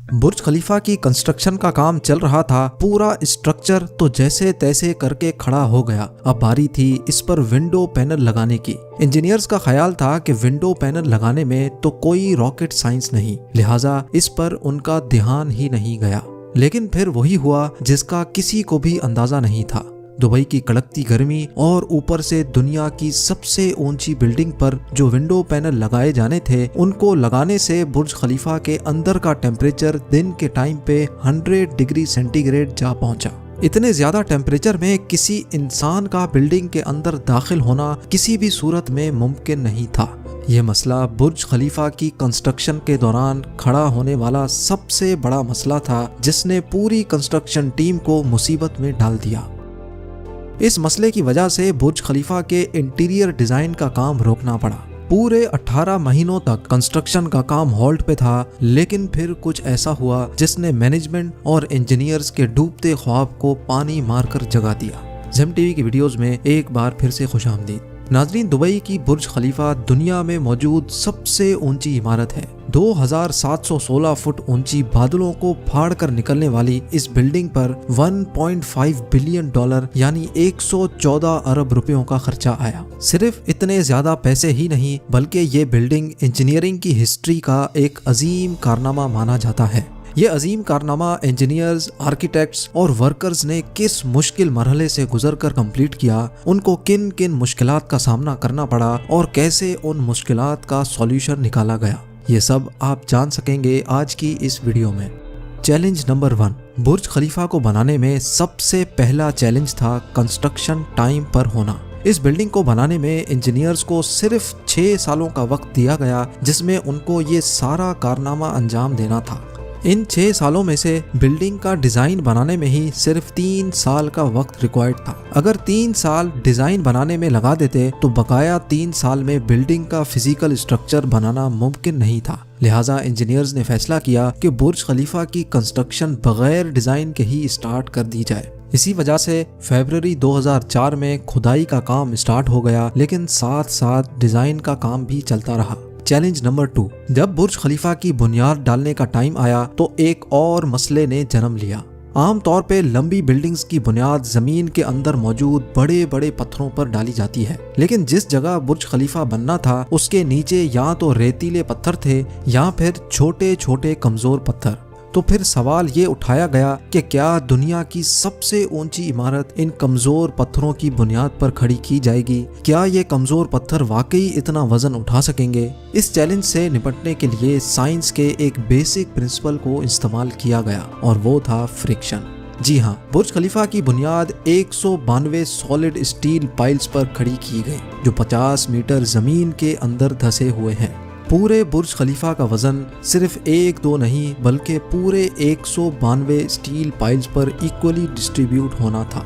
बुर्ज खलीफा की कंस्ट्रक्शन का काम चल रहा था। पूरा स्ट्रक्चर तो जैसे तैसे करके खड़ा हो गया। अब बारी थी इस पर विंडो पैनल लगाने की। इंजीनियर्स का ख्याल था कि विंडो पैनल लगाने में तो कोई रॉकेट साइंस नहीं, लिहाजा इस पर उनका ध्यान ही नहीं गया। लेकिन फिर वही हुआ जिसका किसी को भी अंदाजा नहीं था। दुबई की कड़कती गर्मी और ऊपर से दुनिया की सबसे ऊंची बिल्डिंग पर जो विंडो पैनल लगाए जाने थे, उनको लगाने से बुर्ज खलीफा के अंदर का टेम्परेचर दिन के टाइम पे 100 डिग्री सेंटीग्रेड जा पहुंचा। इतने ज्यादा टेम्परेचर में किसी इंसान का बिल्डिंग के अंदर दाखिल होना किसी भी सूरत में मुमकिन नहीं था। यह मसला बुर्ज खलीफा की कंस्ट्रक्शन के दौरान खड़ा होने वाला सबसे बड़ा मसला था, जिसने पूरी कंस्ट्रक्शन टीम को मुसीबत में डाल दिया। इस मसले की वजह से बुर्ज खलीफा के इंटीरियर डिजाइन का काम रोकना पड़ा। पूरे 18 महीनों तक कंस्ट्रक्शन का काम होल्ड पे था, लेकिन फिर कुछ ऐसा हुआ जिसने मैनेजमेंट और इंजीनियर्स के डूबते ख्वाब को पानी मारकर जगा दिया। ज़ेम टीवी की वीडियोस में एक बार फिर से खुशामदीद। नाजरीन, दुबई की बुर्ज खलीफा दुनिया में मौजूद सबसे ऊंची इमारत है। 2716 फुट ऊंची, बादलों को फाड़ कर निकलने वाली इस बिल्डिंग पर $1.5 बिलियन यानी 114 अरब रुपयों का खर्चा आया। सिर्फ इतने ज्यादा पैसे ही नहीं, बल्कि ये बिल्डिंग इंजीनियरिंग की हिस्ट्री का एक अजीम कारनामा माना जाता है। ये अजीम कारनामा इंजीनियर्स, आर्किटेक्ट्स और वर्कर्स ने किस मुश्किल मरहले से गुजरकर कंप्लीट किया, उनको किन किन मुश्किलात का सामना करना पड़ा और कैसे उन मुश्किलात का सॉल्यूशन निकाला गया, ये सब आप जान सकेंगे आज की इस वीडियो में। चैलेंज नंबर 1, बुर्ज खलीफा को बनाने में सबसे पहला चैलेंज था कंस्ट्रक्शन टाइम पर होना। इस बिल्डिंग को बनाने में इंजीनियर्स को सिर्फ 6 सालों का वक्त दिया गया, जिसमें उनको ये सारा कारनामा अंजाम देना था। इन 6 सालों में से बिल्डिंग का डिजाइन बनाने में ही सिर्फ 3 साल का वक्त रिक्वायर्ड था। अगर 3 साल डिजाइन बनाने में लगा देते तो बकाया 3 साल में बिल्डिंग का फिजिकल स्ट्रक्चर बनाना मुमकिन नहीं था। लिहाजा इंजीनियर्स ने फैसला किया कि बुर्ज खलीफा की कंस्ट्रक्शन बगैर डिजाइन के ही स्टार्ट कर दी जाए। इसी वजह से फरवरी 2004 में खुदाई का काम स्टार्ट हो गया, लेकिन साथ साथ डिजाइन का काम भी चलता रहा। चैलेंज नंबर 2, जब बुर्ज खलीफा की बुनियाद डालने का टाइम आया तो एक और मसले ने जन्म लिया। आम तौर पे लंबी बिल्डिंग्स की बुनियाद जमीन के अंदर मौजूद बड़े बड़े पत्थरों पर डाली जाती है, लेकिन जिस जगह बुर्ज खलीफा बनना था उसके नीचे या तो रेतीले पत्थर थे या फिर छोटे छोटे कमजोर पत्थर। तो फिर सवाल ये उठाया गया कि क्या दुनिया की सबसे ऊंची इमारत इन कमजोर पत्थरों की बुनियाद पर खड़ी की जाएगी? क्या ये कमजोर पत्थर वाकई इतना वजन उठा सकेंगे? इस चैलेंज से निपटने के लिए साइंस के एक बेसिक प्रिंसिपल को इस्तेमाल किया गया और वो था फ्रिक्शन। जी हाँ, बुर्ज खलीफा की बुनियाद 192 सॉलिड स्टील पाइल्स पर खड़ी की गई, जो 50 मीटर जमीन के अंदर धंसे हुए हैं। पूरे बुर्ज खलीफा का वजन सिर्फ 1-2 नहीं, बल्कि पूरे 192 स्टील पाइल्स पर इक्वली डिस्ट्रीब्यूट होना था।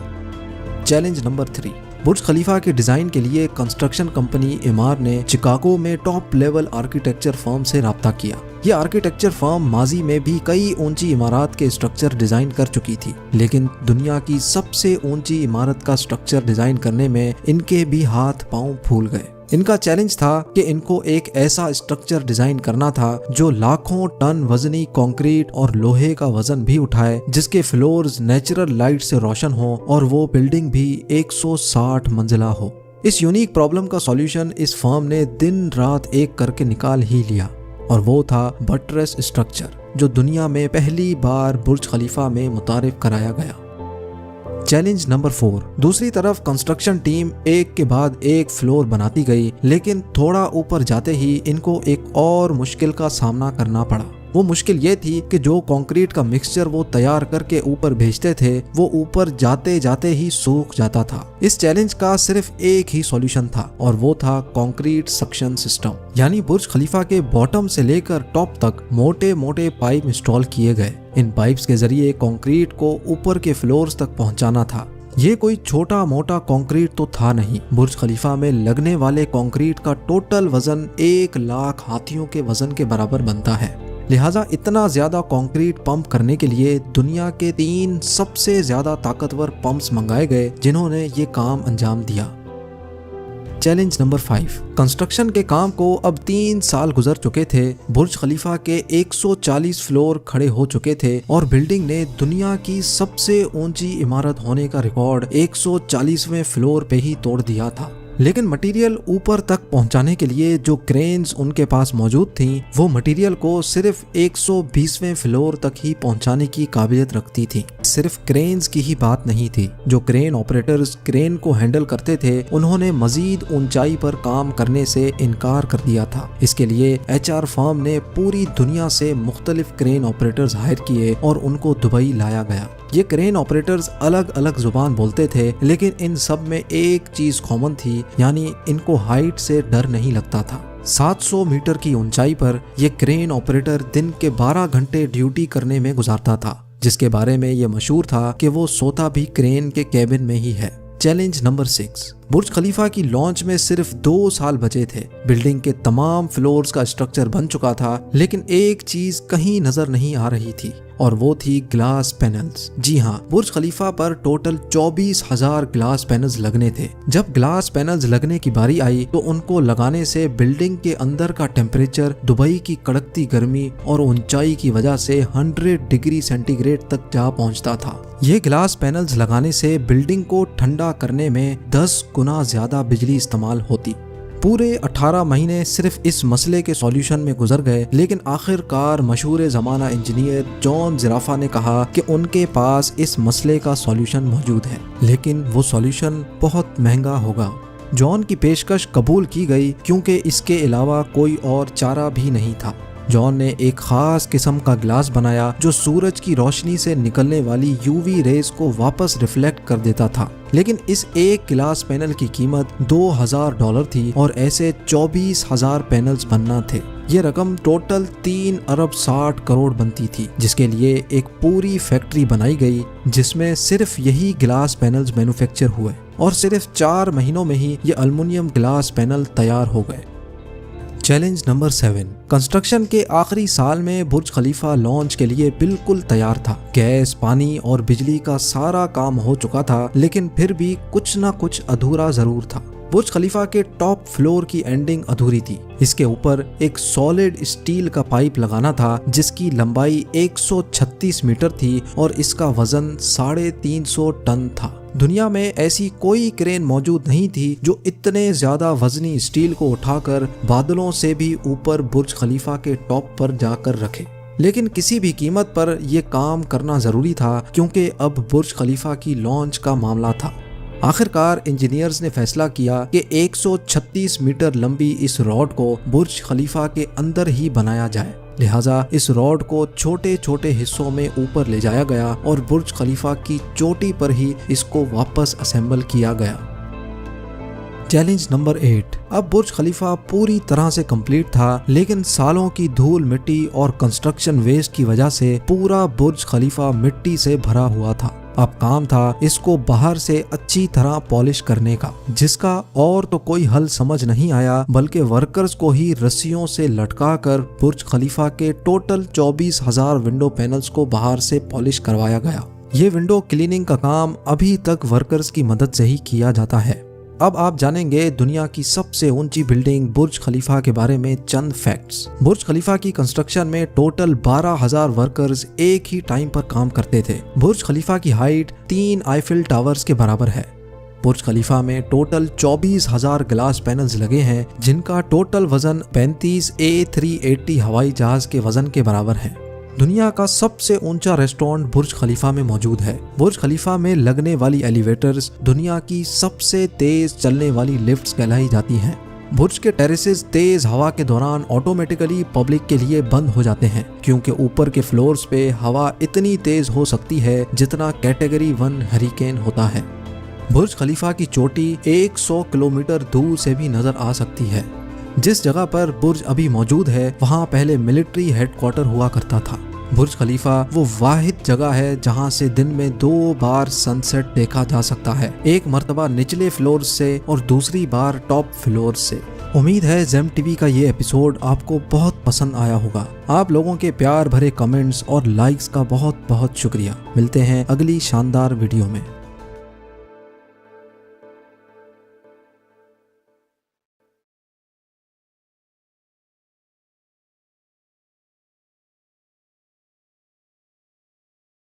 चैलेंज नंबर 3, बुर्ज खलीफा के डिजाइन के लिए कंस्ट्रक्शन कंपनी इमार ने शिकागो में टॉप लेवल आर्किटेक्चर फर्म से राब्ता किया। ये आर्किटेक्चर फर्म माजी में भी कई ऊंची इमारत के स्ट्रक्चर डिजाइन कर चुकी थी, लेकिन दुनिया की सबसे ऊंची इमारत का स्ट्रक्चर डिजाइन करने में इनके भी हाथ पांव फूल गए। इनका चैलेंज था कि इनको एक ऐसा स्ट्रक्चर डिजाइन करना था जो लाखों टन वजनी कंक्रीट और लोहे का वजन भी उठाए, जिसके फ्लोर्स नेचुरल लाइट से रोशन हो और वो बिल्डिंग भी 160 मंजिला हो। इस यूनिक प्रॉब्लम का सॉल्यूशन इस फर्म ने दिन रात एक करके निकाल ही लिया, और वो था बटरेस स्ट्रक्चर, जो दुनिया में पहली बार बुर्ज खलीफा में मुतारिफ कराया गया। चैलेंज नंबर 4, दूसरी तरफ कंस्ट्रक्शन टीम एक के बाद एक फ्लोर बनाती गई, लेकिन थोड़ा ऊपर जाते ही इनको एक और मुश्किल का सामना करना पड़ा। वो मुश्किल ये थी कि जो कंक्रीट का मिक्सचर वो तैयार करके ऊपर भेजते थे, वो ऊपर जाते जाते ही सूख जाता था। इस चैलेंज का सिर्फ एक ही सॉल्यूशन था, और वो था कंक्रीट सक्शन सिस्टम। यानी बुर्ज खलीफा के बॉटम से लेकर टॉप तक मोटे मोटे पाइप इंस्टॉल किए गए। इन पाइप्स के जरिए कंक्रीट को ऊपर के फ्लोर्स तक पहुंचाना था। ये कोई छोटा मोटा कंक्रीट तो था नहीं। बुर्ज खलीफा में लगने वाले कंक्रीट का टोटल वजन 1 लाख हाथियों के वजन के बराबर बनता है। लिहाजा इतना ज्यादा कंक्रीट पंप करने के लिए दुनिया के 3 सबसे ज्यादा ताकतवर पंप्स मंगाए गए, जिन्होंने ये काम अंजाम दिया। Challenge number 5। कंस्ट्रक्शन के काम को अब 3 साल गुजर चुके थे। बुर्ज खलीफा के 140 फ्लोर खड़े हो चुके थे और बिल्डिंग ने दुनिया की सबसे ऊंची इमारत होने का रिकॉर्ड 140वें फ्लोर पे ही तोड़ दिया था। लेकिन मटेरियल ऊपर तक पहुंचाने के लिए जो क्रेन्स उनके पास मौजूद थीं, वो मटेरियल को सिर्फ 120वें फ्लोर तक ही पहुंचाने की काबिलियत रखती थी। सिर्फ क्रेन्स की ही बात नहीं थी, जो क्रेन ऑपरेटर्स क्रेन को हैंडल करते थे उन्होंने मजीद ऊंचाई पर काम करने से इनकार कर दिया था। इसके लिए HR फर्म ने पूरी दुनिया से मुख्तलिफ क्रेन ऑपरेटर्स हायर किए और उनको दुबई लाया गया। ये क्रेन ऑपरेटर्स अलग अलग जुबान बोलते थे, लेकिन इन सब में एक चीज कॉमन थी, यानी इनको हाइट से डर नहीं लगता था। 700 मीटर की ऊंचाई पर ये क्रेन ऑपरेटर दिन के 12 घंटे ड्यूटी करने में गुजारता था, जिसके बारे में ये मशहूर था कि वो सोता भी क्रेन के कैबिन में ही है। Challenge number 6। बुर्ज खलीफा की लॉन्च में सिर्फ 2 साल बचे थे। बिल्डिंग के तमाम फ्लोर्स का स्ट्रक्चर बन चुका था, लेकिन एक चीज कहीं नजर नहीं आ रही थी और वो थी ग्लास पैनल्स। जी हाँ, बुर्ज खलीफा पर टोटल 24,000 ग्लास पैनल्स लगने थे। जब ग्लास पैनल्स लगने की बारी आई तो उनको लगाने से बिल्डिंग के अंदर का टेम्परेचर दुबई की कड़कती गर्मी और ऊंचाई की वजह से 100 डिग्री सेंटीग्रेड तक जा पहुंचता था। ये ग्लास पैनल्स लगाने से बिल्डिंग को ठंडा करने में 10 गुना ज्यादा बिजली इस्तेमाल होती। पूरे 18 महीने सिर्फ इस मसले के सॉल्यूशन में गुजर गए, लेकिन आखिरकार मशहूर ज़माना इंजीनियर जॉन ज़राफा ने कहा कि उनके पास इस मसले का सॉल्यूशन मौजूद है, लेकिन वो सॉल्यूशन बहुत महंगा होगा। जॉन की पेशकश कबूल की गई क्योंकि इसके अलावा कोई और चारा भी नहीं था। जॉन ने एक खास किस्म का ग्लास बनाया जो सूरज की रोशनी से निकलने वाली UV रेज को वापस रिफ्लेक्ट कर देता था। लेकिन इस एक ग्लास पैनल की कीमत $2,000 थी और ऐसे 24,000 पैनल्स बनना थे। ये रकम टोटल 3 अरब 60 करोड़ बनती थी, जिसके लिए एक पूरी फैक्ट्री बनाई गई जिसमें सिर्फ यही ग्लास पैनल्स मैन्युफैक्चर हुए और सिर्फ 4 महीनों में ही ये एल्युमिनियम ग्लास पैनल तैयार हो गए। Challenge number 7। कंस्ट्रक्शन के आखिरी साल में बुर्ज खलीफा लॉन्च के लिए बिल्कुल तैयार था। गैस, पानी और बिजली का सारा काम हो चुका था, लेकिन फिर भी कुछ ना कुछ अधूरा जरूर था। बुर्ज खलीफा के टॉप फ्लोर की एंडिंग अधूरी थी। इसके ऊपर एक सॉलिड स्टील का पाइप लगाना था जिसकी लंबाई 136 मीटर थी और इसका वजन 350 टन था। दुनिया में ऐसी कोई क्रेन मौजूद नहीं थी जो इतने ज्यादा वजनी स्टील को उठाकर बादलों से भी ऊपर बुर्ज खलीफा के टॉप पर जाकर रखे। लेकिन किसी भी कीमत पर यह काम करना जरूरी था क्योंकि अब बुर्ज खलीफा की लॉन्च का मामला था। आखिरकार इंजीनियर्स ने फैसला किया कि 136 मीटर लंबी इस रॉड को बुर्ज खलीफा के अंदर ही बनाया जाए। लिहाजा इस रॉड को छोटे छोटे हिस्सों में ऊपर ले जाया गया और बुर्ज खलीफा की चोटी पर ही इसको वापस असेंबल किया गया। Challenge number 8। अब बुर्ज खलीफा पूरी तरह से कंप्लीट था, लेकिन सालों की धूल मिट्टी और कंस्ट्रक्शन वेस्ट की वजह से पूरा बुर्ज खलीफा मिट्टी से भरा हुआ था। अब काम था इसको बाहर से अच्छी तरह पॉलिश करने का, जिसका और तो कोई हल समझ नहीं आया, बल्कि वर्कर्स को ही रस्सियों से लटकाकर बुर्ज खलीफा के टोटल 24,000 विंडो पैनल्स को बाहर से पॉलिश करवाया गया। ये विंडो क्लीनिंग का काम अभी तक वर्कर्स की मदद से ही किया जाता है। अब आप जानेंगे दुनिया की सबसे ऊंची बिल्डिंग बुर्ज खलीफा के बारे में चंद फैक्ट्स। बुर्ज खलीफा की कंस्ट्रक्शन में टोटल 12,000 वर्कर्स एक ही टाइम पर काम करते थे। बुर्ज खलीफा की हाइट 3 आईफिल टावर्स के बराबर है। बुर्ज खलीफा में टोटल 24,000 ग्लास पैनल्स लगे हैं, जिनका टोटल वजन 35 A380 हवाई जहाज के वजन के बराबर है। दुनिया का सबसे ऊंचा रेस्टोरेंट बुर्ज खलीफा में मौजूद है। बुर्ज खलीफा में लगने वाली एलिवेटर्स दुनिया की सबसे तेज चलने वाली लिफ्ट्स कहलाई जाती हैं। बुर्ज के टेरेसेस तेज हवा के दौरान ऑटोमेटिकली पब्लिक के लिए बंद हो जाते हैं, क्योंकि ऊपर के फ्लोर्स पे हवा इतनी तेज हो सकती है जितना कैटेगरी 1 हरिकेन होता है। बुर्ज खलीफा की चोटी 100 किलोमीटर दूर से भी नजर आ सकती है। जिस जगह पर बुर्ज अभी मौजूद है वहाँ पहले मिलिट्री हेडक्वार्टर हुआ करता था। बुर्ज खलीफा वो वाहिद जगह है जहाँ से दिन में 2 बार सनसेट देखा जा सकता है, एक मर्तबा निचले फ्लोर से और दूसरी बार टॉप फ्लोर से। उम्मीद है ज़ेम टीवी का ये एपिसोड आपको बहुत पसंद आया होगा। आप लोगों के प्यार भरे कमेंट्स और लाइक्स का बहुत बहुत शुक्रिया। मिलते हैं अगली शानदार वीडियो में।